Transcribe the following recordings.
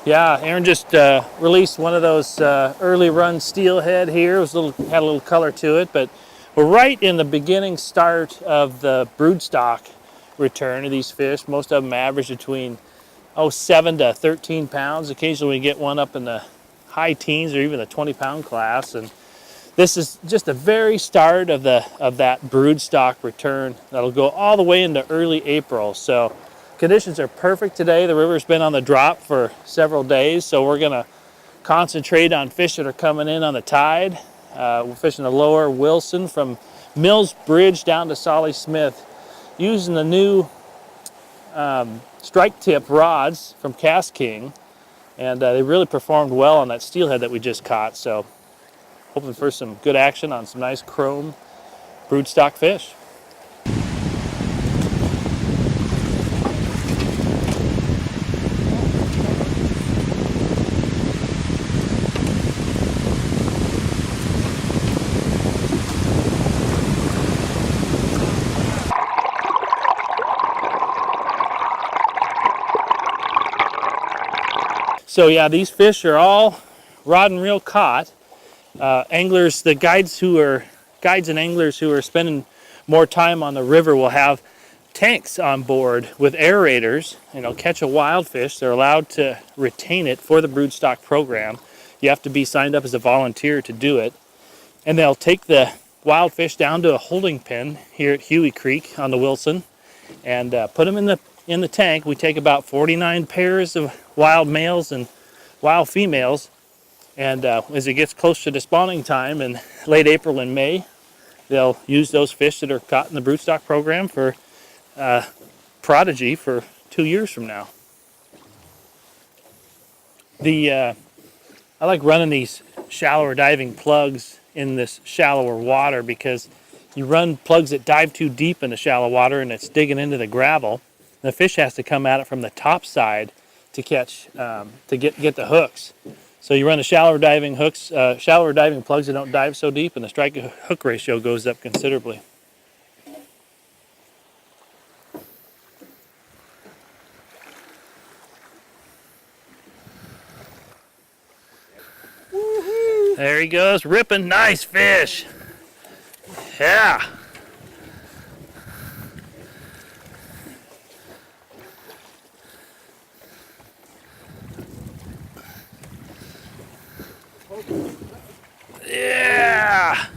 Yeah, Aaron just released one of those early run steelhead here. It was had a little color to it, but we're right in the beginning start of the broodstock return of these fish. Most of them average between 7 to 13 pounds. Occasionally we get one up in the high teens or even the 20-pound class. And this is just the very start of that broodstock return. That'll go all the way into early April. So conditions are perfect today. The river's been on the drop for several days, so we're gonna concentrate on fish that are coming in on the tide. We're fishing the lower Wilson from Mills Bridge down to Solly Smith using the new strike tip rods from KastKing, and they really performed well on that steelhead that we just caught. So hoping for some good action on some nice chrome broodstock fish. So yeah, these fish are all rod and reel caught. Anglers, the guides and anglers who are spending more time on the river will have tanks on board with aerators, and they'll catch a wild fish. They're allowed to retain it for the broodstock program. You have to be signed up as a volunteer to do it. And they'll take the wild fish down to a holding pen here at Huey Creek on the Wilson and put them in the tank. We take about 49 pairs of wild males and wild females, and as it gets close to the spawning time in late April and May, they'll use those fish that are caught in the broodstock program for prodigy for 2 years from now. I like running these shallower diving plugs in this shallower water because you run plugs that dive too deep in the shallow water and it's digging into the gravel. The fish has to come at it from the top side to catch, to get the hooks. So you run the shallower diving plugs that don't dive so deep, and the strike hook ratio goes up considerably. Woohoo! There he goes, ripping. Nice fish. Yeah. Yeah!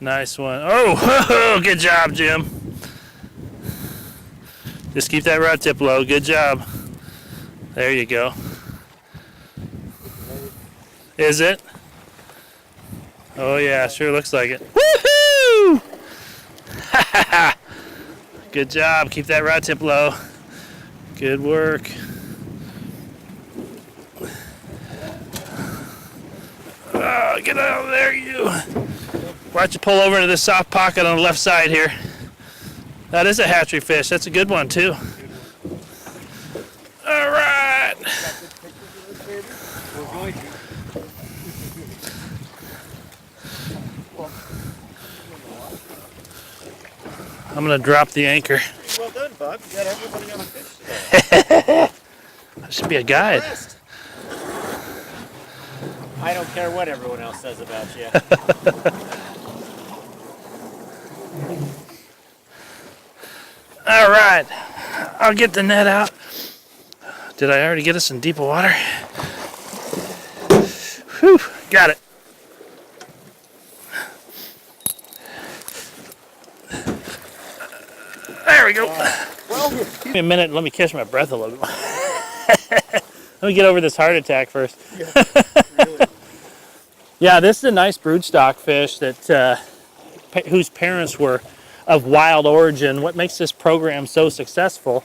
Nice one. Oh, good job, Jim. Just keep that rod tip low. Good job. There you go. Is it? Oh yeah, sure looks like it. Woohoo! Good job. Keep that rod tip low. Good work. Oh, get out of there, you. Why don't you pull over into this soft pocket on the left side here? That is a hatchery fish. That's a good one, too. All right. I'm going to drop the anchor. Well done, Bob. You got everybody on a fish today. That should be a guide. I don't care what everyone else says about you. All right, I'll get the net out. Did I already get us in deeper water? Whew, got it. There we go. Give me a minute, let me catch my breath a little bit. Let me get over this heart attack first. Really? Yeah, this is a nice broodstock fish that whose parents were of wild origin. What makes this program so successful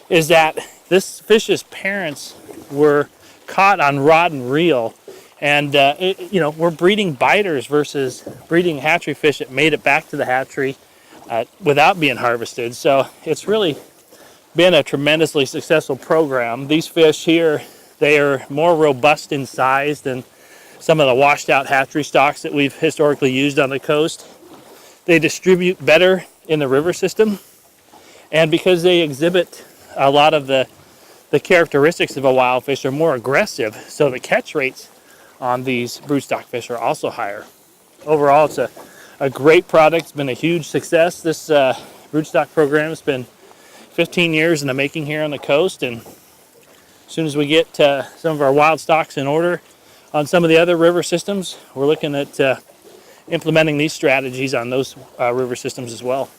is that this fish's parents were caught on rod and reel, and we're breeding biters versus breeding hatchery fish that made it back to the hatchery without being harvested. So it's really been a tremendously successful program. These fish here, they are more robust in size than some of the washed out hatchery stocks that we've historically used on the coast. They distribute better in the river system, and because they exhibit a lot of the the characteristics of a wild fish are more aggressive, so the catch rates on these broodstock fish are also higher. Overall, it's a great product. It's been a huge success. This broodstock program has been 15 years in the making here on the coast, and as soon as we get some of our wild stocks in order on some of the other river systems, we're looking at implementing these strategies on those river systems as well.